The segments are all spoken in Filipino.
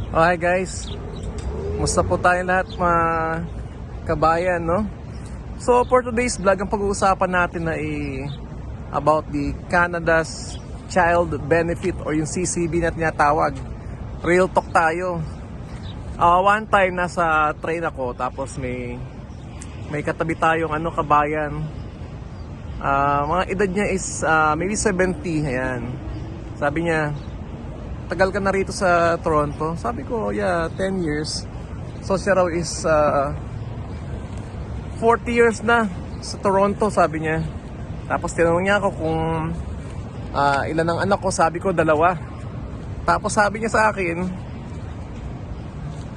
Okay guys, musta po tayo lahat mga kabayan, no? So for today's vlog, ang pag-uusapan natin ay about the Canada's Child Benefit or yung CCB na tinatawag. Real talk tayo. One time nasa train ako, tapos may katabi tayong kabayan. Mga edad niya is maybe 70, ayan. Sabi niya, tagal ka na rito sa Toronto? Sabi ko, yeah, 10 years. So siya raw is 40 years na sa Toronto, sabi niya. Tapos tinanong niya ako kung ilan ang anak ko. Sabi ko, 2. Tapos sabi niya sa akin,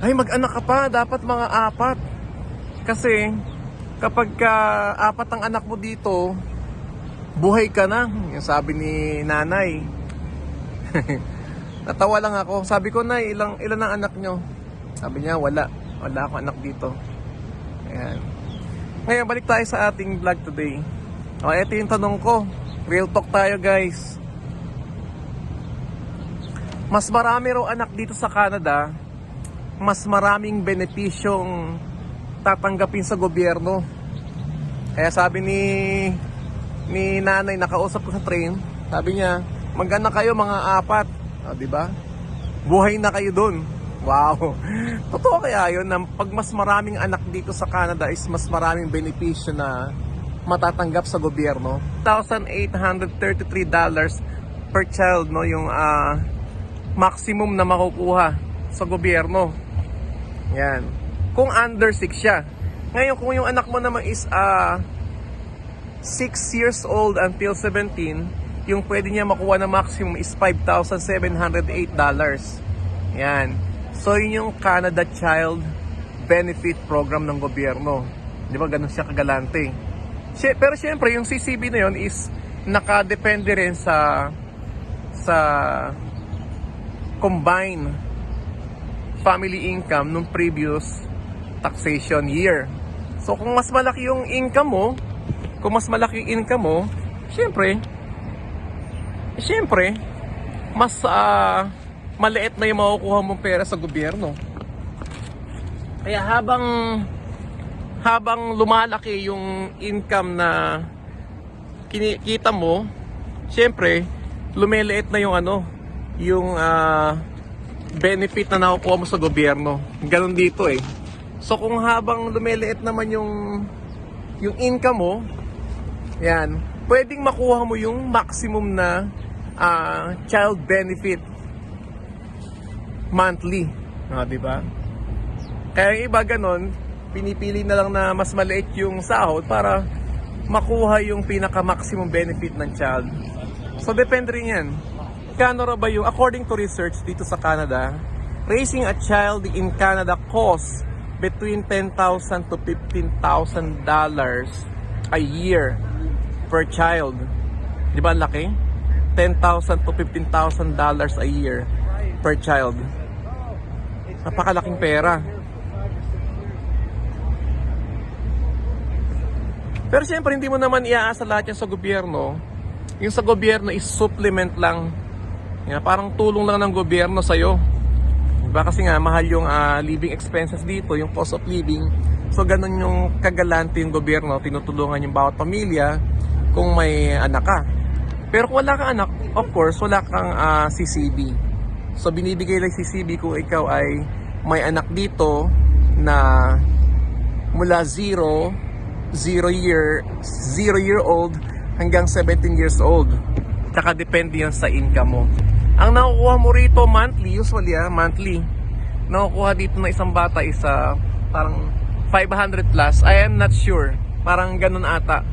ay, mag-anak ka pa, dapat mga 4. Kasi kapag 4 ang anak mo dito, buhay ka na. Yung sabi ni nanay. Natawa lang ako. Sabi ko, Nay, ilan ang anak nyo? Sabi niya, wala akong anak dito. Ayan. Ngayon, balik tayo sa ating vlog today. Ito yung tanong ko. Real talk tayo, guys. Mas marami raw anak dito sa Canada, mas maraming benepisyong tatanggapin sa gobyerno. Kaya sabi ni nanay, nakausap ko sa train, sabi niya, mag-anak kayo mga 4. Diba? Buhay na kayo dun. Wow. Totoo kaya yun na pag mas maraming anak dito sa Canada is mas maraming benepisyo na matatanggap sa gobyerno. $1,833 per child, no, yung maximum na makukuha sa gobyerno. Yan. Kung under 6 siya. Ngayon, kung yung anak mo naman is 6 years old until 17, yung pwede niya makuha na maximum is $5,708. Yan. So yun yung Canada Child Benefit Program ng gobyerno. Di ba ganun siya kagalante? Pero syempre yung CCB na yun is nakadepende rin sa combined family income nung previous taxation year. So kung mas malaki yung income mo, Siyempre, mas maliit na yung makukuha mong pera sa gobyerno. Kaya habang lumalaki yung income na kinikita mo, siyempre, lumiliit na yung benefit na nakukuha mo sa gobyerno. Ganun dito eh. So kung habang lumiliit naman yung income mo, yan, pwedeng makuha mo yung maximum na child benefit monthly. Diba? Kaya yung iba ganon, pinipili na lang na mas maliit yung sahod para makuha yung pinaka-maximum benefit ng child. So depende rin yan. Kano ra ba yung, according to research dito sa Canada, raising a child in Canada costs between $10,000 to $15,000 a year per child. Di ba ang laki? $10,000 to $15,000 a year per child. Napakalaking pera. Pero siyempre hindi mo naman iaasa lahat yan sa gobyerno. Yung sa gobyerno is supplement lang. Yan, parang tulong lang ng gobyerno sa'yo. Diba? Kasi nga mahal yung living expenses dito, yung cost of living. So ganun yung kagalante yung gobyerno. Tinutulungan yung bawat pamilya kung may anak ka. Pero kung wala kang anak, of course, wala kang CCB. So binibigay lang CCB kung ikaw ay may anak dito na mula 0 year old hanggang 17 years old. Tsaka depende yan sa income mo. Ang nakukuha mo rito monthly, usually monthly, nakukuha dito na isang bata is parang 500 plus. I am not sure. Parang ganun ata.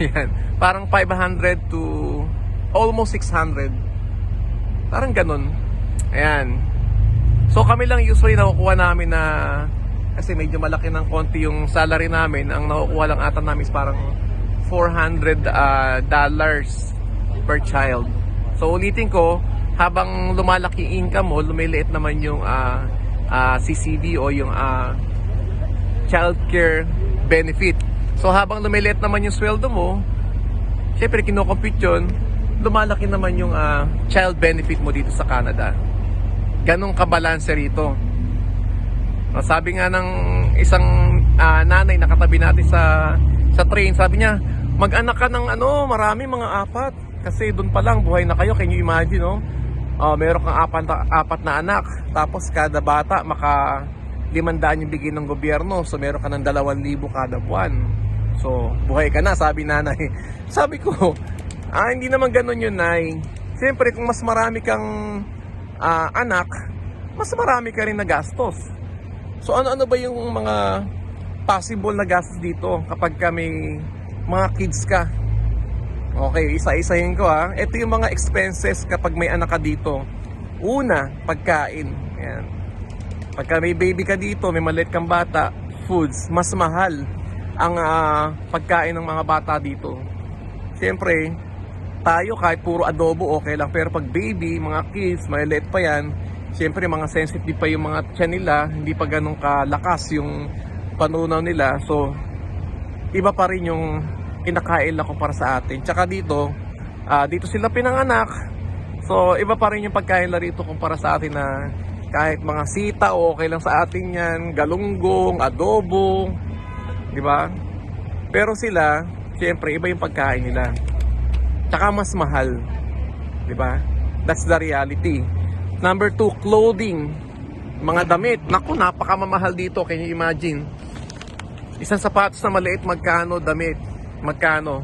Yan. Parang 500 to almost 600. Parang ganun. Ayan. So kami lang usually nakukuha namin na, kasi medyo malaki ng konti yung salary namin. Ang nakukuha lang ata namin is parang $400 per child. So ulitin ko, habang lumalaki income mo, lumiliit naman yung CCB o yung child care benefit. So habang lumiliit naman yung sweldo mo, syempre kino-compute yun, lumalaki naman yung child benefit mo dito sa Canada. ganong kabalanse rito. Sabi nga ng isang nanay na katabi natin sa train, sabi niya, mag-anak ka ng marami, mga 4. Kasi doon pa lang, buhay na kayo. Can you imagine, no? Meron kang 4 na anak. Tapos kada bata, maka 500 yung bigay ng gobyerno. So meron ka ng 2,000 kada buwan. So buhay ka na, sabi nanay. Sabi ko, hindi naman ganun yun, nay. Siyempre, kung mas marami kang anak, mas marami ka rin na gastos. So ano-ano ba yung mga possible na gastos dito kapag may mga kids ka? Okay, isa-isahin ko ha. Ito yung mga expenses kapag may anak ka dito. Una, pagkain. Ayan. Pagka may baby ka dito, may maliit kang bata, foods, mas mahal ang pagkain ng mga bata dito. Siyempre, tayo kahit puro adobo okay lang, pero pag baby, mga kids, maliit pa yan, siyempre mga sensitive pa yung mga tiyan nila, hindi pa ganun kalakas yung panunaw nila. So iba pa rin yung kinakain lang para sa atin. Tsaka dito sila pinanganak, so iba pa rin yung pagkain na rito kumpara sa atin, na kahit mga sita okay lang sa atin yan, galunggong, adobo, di ba? Pero sila, siyempre iba yung pagkain nila, tsaka mas mahal, di ba? That's the reality. Number 2, clothing. Mga damit. Naku, napakamamahal dito. Can you imagine? Isang sapatos na maliit, magkano? Damit, magkano?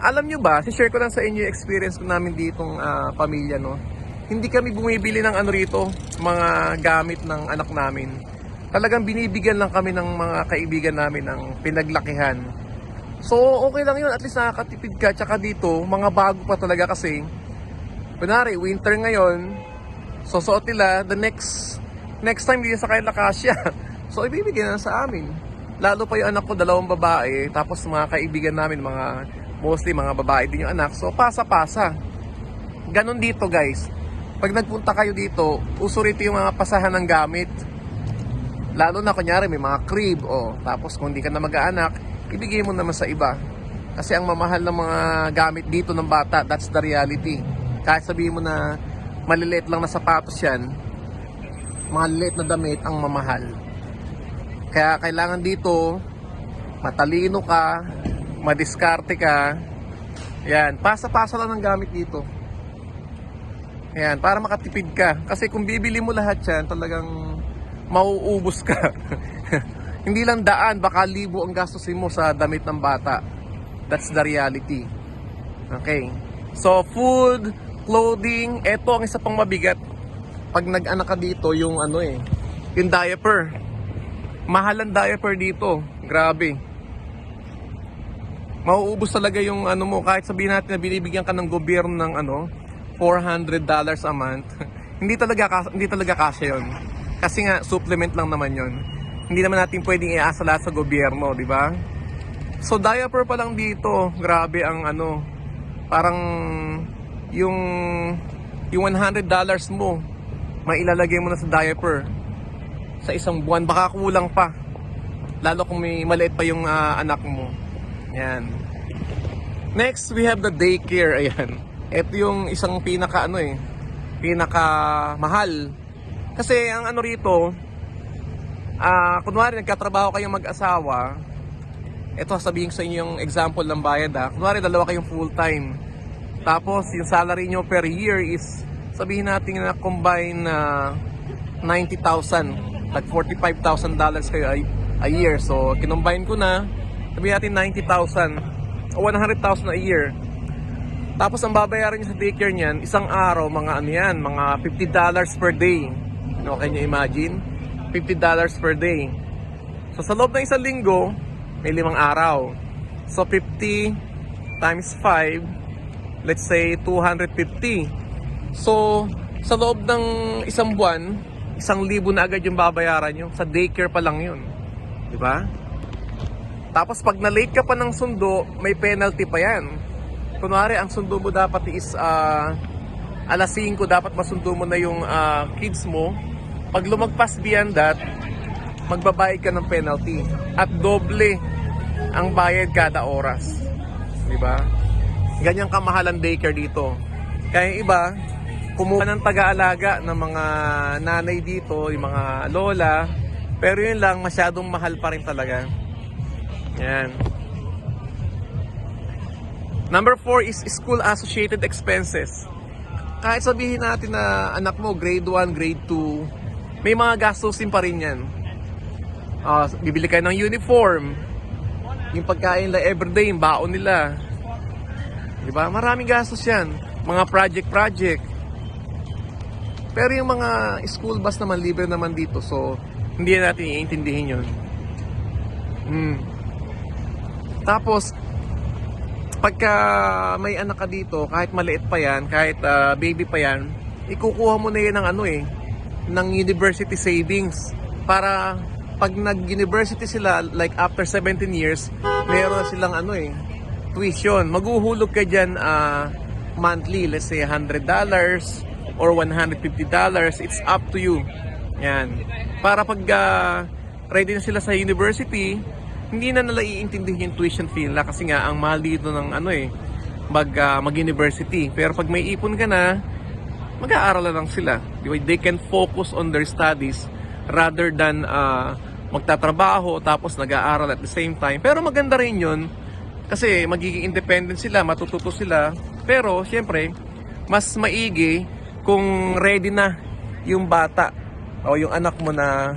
Alam nyo ba, share ko lang sa inyo yung experience ko namin ditong pamilya, no? Hindi kami bumibili ng rito, mga gamit ng anak namin. Talagang binibigyan lang kami ng mga kaibigan namin ng pinaglakihan. So, okay lang yun. At least nakakatipid ka. Tsaka dito, mga bago pa talaga kasi. Kunwari, winter ngayon, so suot nila, the next time hindi sa kaila kasya. So ibibigyan na sa amin. Lalo pa yung anak ko, 2 babae. Tapos mga kaibigan namin, mostly mga babae din yung anak. So pasa-pasa. Ganon dito guys. Pag nagpunta kayo dito, uso rito yung mga pasahan ng gamit. Lalo na kunyari may mga crib. Tapos kung hindi ka na mag-aanak, ibigay mo naman sa iba. Kasi ang mamahal ng mga gamit dito ng bata, that's the reality. Kahit sabihin mo na maliliit lang na sapatos yan, maliliit na damit ang mamahal. Kaya kailangan dito matalino ka, madiskarte ka. Yan, pasa-pasa lang ng gamit dito. Yan, para makatipid ka. Kasi kung bibili mo lahat yan, talagang mauubos ka. Hindi lang daan, baka 1,000 ang gastusin mo sa damit ng bata. That's the reality. Okay. So food, clothing, eto ang isa pang mabigat. Pag nag-anak ka dito, yung yung diaper. Mahal ang diaper dito. Grabe. Mauubos talaga yung mo, kahit sabihin natin na binibigyan ka ng gobyerno ng $400 a month. hindi talaga kasya 'yon. Kasi nga supplement lang naman 'yon. Hindi naman natin pwedeng iasa lahat sa gobyerno, di ba? So diaper pa lang dito, grabe ang parang yung $100 mo, mailalagay mo na sa diaper sa isang buwan, baka kulang pa, lalo kung may maliit pa yung anak mo. Yan. Next, we have the daycare. Ayan, ito yung isang pinaka mahal. Kasi ang rito, kunwari nagkatrabaho kayong mag-asawa, ito sabihin sa inyo yung example ng bayad kunwari 2 kayong full time. Tapos yung salary nyo per year is, sabihin natin na combine na $90,000, like $45,000 kayo a year. So kinumbine ko na, sabihin natin $90,000 o $100,000 a year. Tapos ang babayaran nyo sa daycare niyan, isang araw, mga mga $50 per day. Can you imagine? $50 per day. So sa loob ng isang linggo, may 5 araw. So 50 times 5, let's say 250. So sa loob ng isang buwan, 1,000 na agad yung babayaran nyo. Sa daycare pa lang yun, di ba? Tapos pag na-late ka pa ng sundo, may penalty pa yan. Kunwari ang sundo mo dapat is alas 5, dapat masundo mo na yung kids mo. Pag lumagpas beyond that, magbabayad ka ng penalty. At doble ang bayad kada oras, di ba? Ganyang kamahal ang daycare dito. Kaya iba, kumuha ng taga-alaga ng mga nanay dito, yung mga lola. Pero yun lang, masyadong mahal pa rin talaga. Yan. Number 4 is school associated expenses. Kahit sabihin natin na anak mo grade 1, grade 2, may mga gastusin pa rin yan. Bibili kayo ng uniform, yung pagkain nila everyday, yung baon nila. Diba? Maraming gastos yan. Mga project. Pero yung mga school bus naman, libre naman dito. So, hindi natin iintindihin yun. Tapos, pagka may anak ka dito, kahit maliit pa yan, kahit baby pa yan, ikukuha mo na yan ng university savings. Para pag nag-university sila, like after 17 years, meron na silang tuition. Maghuhulog ka dyan monthly, let's say $100 or $150. It's up to you. Yan. Para pag ready na sila sa university, hindi na nila iintindihin yung tuition fee nila kasi nga ang mahal dito ng mag-university. Pero pag may ipon ka na, mag-aaral na lang sila. They can focus on their studies rather than magtatrabaho tapos nag-aaral at the same time. Pero maganda rin yun kasi magiging independent sila, matututo sila. Pero syempre, mas maigi kung ready na yung bata o yung anak mo na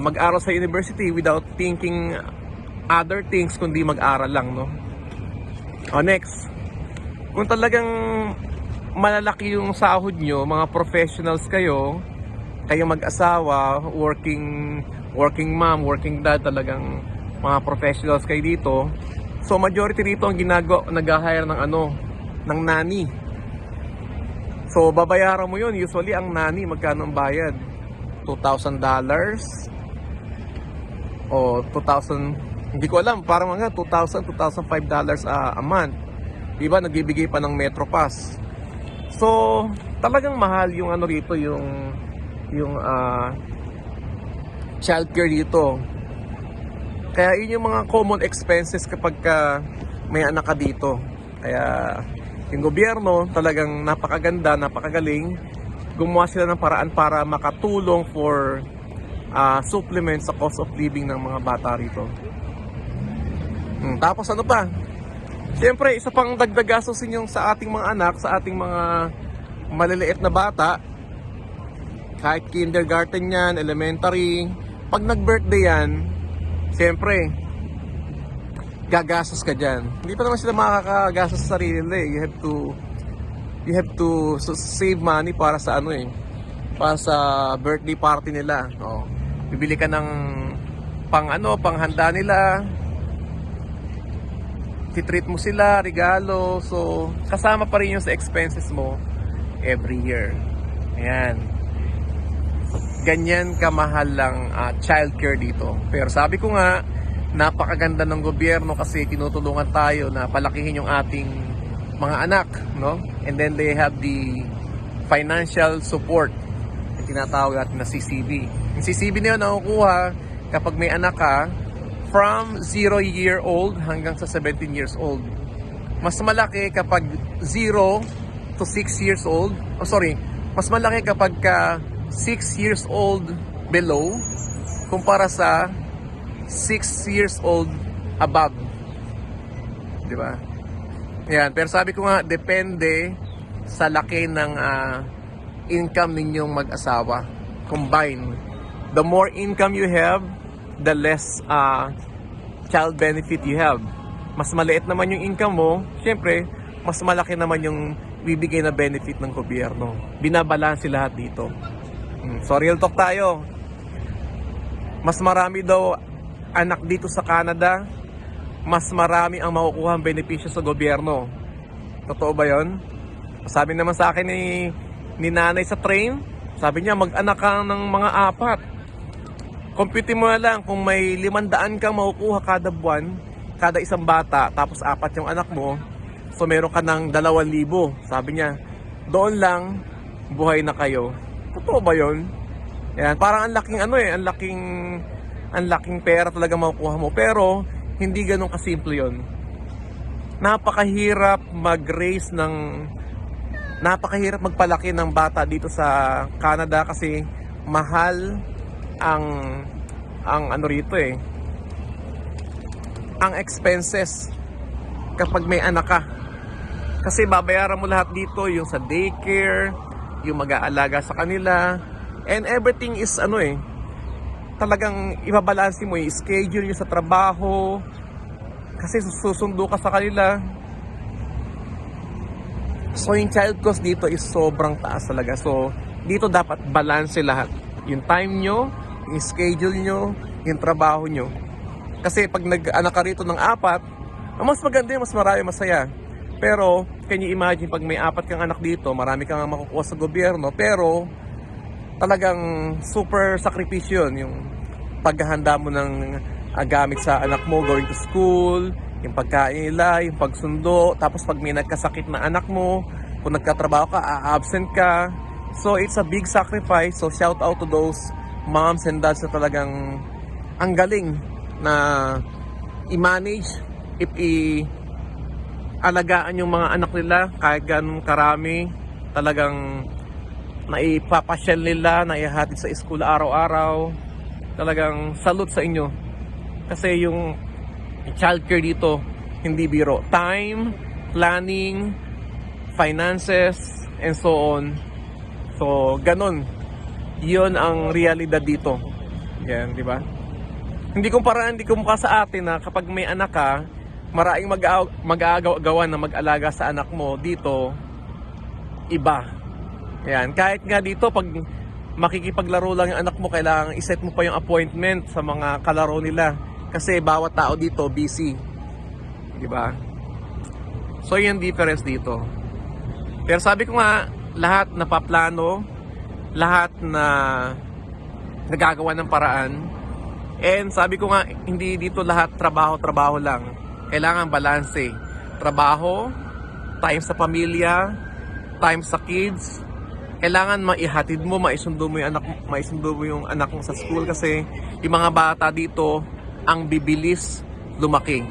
mag-aral sa university without thinking other things kundi mag-aral lang, no? Next, kung talagang malalaki yung sahod nyo, mga professionals kayong mag-asawa, working mom, working dad, talagang mga professionals kayo dito. So majority dito ang nag-hire ng nanny. So babayaran mo yun, usually ang nanny, magkano ang bayad? $2,000 o 2,000, hindi ko alam, parang mga $2,000, $2,005 a month. Diba, nagbibigay pa ng Metro Pass. So, talagang mahal yung rito, yung childcare dito. Kaya yun yung mga common expenses kapag may anak ka dito. Kaya yung gobyerno talagang napakaganda, napakagaling. Gumawa sila ng paraan para makatulong for supplement sa cost of living ng mga bata rito. Tapos ano pa? Siyempre, isa pang dagdag gastusin yung sa ating mga anak, sa ating mga maliliit na bata. Kahit kindergarten yan, elementary. Pag nag-birthday yan, siyempre, gagastos ka dyan. Hindi pa naman sila makakagastos sa sarili nila. You have to save money para sa para sa birthday party nila. Bibili ka ng panghanda nila. Treat mo sila, regalo. So, kasama pa rin yung sa expenses mo every year. Ayan. Ganyan kamahal lang childcare dito. Pero sabi ko nga, napakaganda ng gobyerno kasi tinutulungan tayo na palakihin yung ating mga anak, no? And then they have the financial support na tinatawag natin na CCB. Yung CCB na yun nakukuha kapag may anak ka from 0-year-old hanggang sa 17 years old. Mas malaki kapag 0 to 6 years old. Mas malaki kapag 6 years old below kumpara sa 6 years old above. Di ba? Yan. Pero sabi ko nga, depende sa laki ng income ninyong mag-asawa. Combine. The more income you have, the less child benefit you have. Mas maliit naman yung income mo, syempre, mas malaki naman yung bibigay na benefit ng gobyerno. Binabalanse lahat dito. So real talk tayo. Mas marami daw anak dito sa Canada, mas marami ang makukuha ang benepisyo sa gobyerno. Totoo ba yun? Sabi naman sa akin ni nanay sa train, sabi niya mag-anak ka ng mga 4. Compute mo na lang kung may 500 kang makukuha kada buwan, kada isang bata, tapos 4 yung anak mo, so meron ka ng 2,000. Sabi niya, doon lang, buhay na kayo. Totoo ba yun? Yan, parang ang laking pera talaga makukuha mo. Pero, hindi ganun kasimple yun. Napakahirap mag-raise ng napakahirap magpalaki ng bata dito sa Canada kasi mahal ang ano rito ang expenses kapag may anak ka. Kasi babayaran mo lahat dito, yung sa daycare, yung mag-aalaga sa kanila, and everything is talagang ibabalanse mo yung schedule nyo sa trabaho kasi susundo ka sa kanila. So yung child cost dito is sobrang taas talaga. So dito dapat balanse lahat. Yung time nyo, yung schedule nyo, yung trabaho nyo. Kasi pag nag-anak ka rito ng 4, mas maganda yun, mas marami, masaya. Pero can you imagine pag may 4 kang anak dito, marami kang makukuha sa gobyerno, pero talagang super sakripisyo yun. Yung paghahanda mo ng gamit sa anak mo going to school, yung pagkain nila, yung pagsundo, tapos pag may nagkasakit na anak mo, kung nagkatrabaho ka, absent ka. So it's a big sacrifice. So shout out to those moms and dads na talagang ang galing na i-manage, alagaan yung mga anak nila kahit ganun karami. Talagang naipapasyal nila, naihatid sa school araw-araw. Talagang salute sa inyo. Kasi yung childcare dito, hindi biro. Time, planning, finances, and so on. So, ganun. Yun ang realidad dito. Yan, di ba? Hindi kumpara sa atin na kapag may anak ka, maraming mag-aagawan na mag-alaga sa anak mo. Dito, iba. Yan. Kahit nga dito, pag makikipaglaro lang yung anak mo, kailangan iset mo pa yung appointment sa mga kalaro nila. Kasi bawat tao dito busy. Di ba? So, yung difference dito. Pero sabi ko nga, lahat napaplano, lahat na nagagawa ng paraan. And sabi ko nga, hindi dito lahat trabaho lang. Kailangan balanse. Trabaho, time sa pamilya, time sa kids. Kailangan maihatid mo, maisundo mo yung anak mo sa school kasi yung mga bata dito ang bibilis lumaki.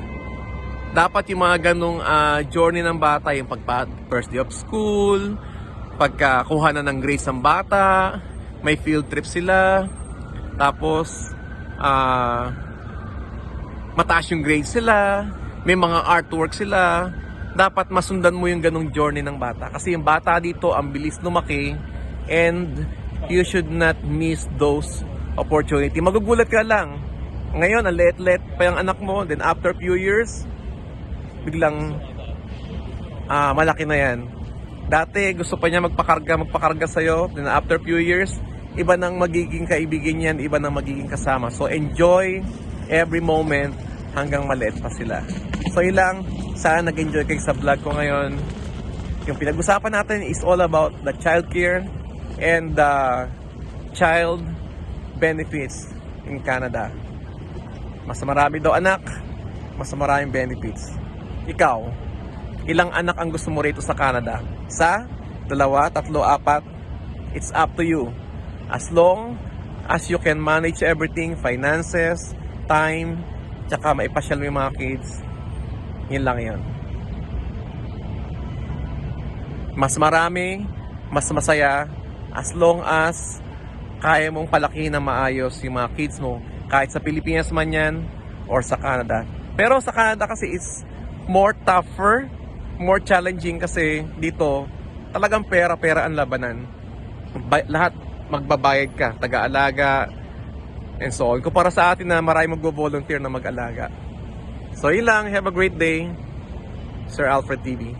Dapat yung mga ganong journey ng bata, yung first day of school, pagkakuha na ng grades ng bata, may field trip sila, tapos mataas yung grades sila, may mga artwork sila. Dapat masundan mo yung ganong journey ng bata kasi yung bata dito ang bilis lumaki and you should not miss those opportunity. Magugulat ka lang, ngayon ang let pa yung anak mo, then after few years biglang malaki na yan. Dati gusto pa niya magpakarga sa'yo, then after few years iba nang magiging kaibigan yan, iba nang magiging kasama. So enjoy every moment hanggang maliit pa sila. So yun lang, sana nag-enjoy kayo sa vlog ko ngayon. Yung pinag-usapan natin is all about the child care and the child benefits in Canada. Mas marami daw anak, mas maraming benefits. Ikaw, ilang anak ang gusto mo rito sa Canada? 1, 2, 3, 4? It's up to you. As long as you can manage everything, finances, time, tsaka maipasyal mo yung mga kids, yun lang yun. Mas marami, mas masaya, as long as kaya mong palaki na maayos yung mga kids mo, kahit sa Pilipinas man yan or sa Canada. Pero sa Canada kasi it's more tougher, more challenging kasi dito talagang pera ang labanan. Lahat magbabayad ka, taga-alaga, and so on. Kumpara sa atin na marami mag-volunteer na mag-alaga. So yun lang, have a great day. Sir Alfred TV.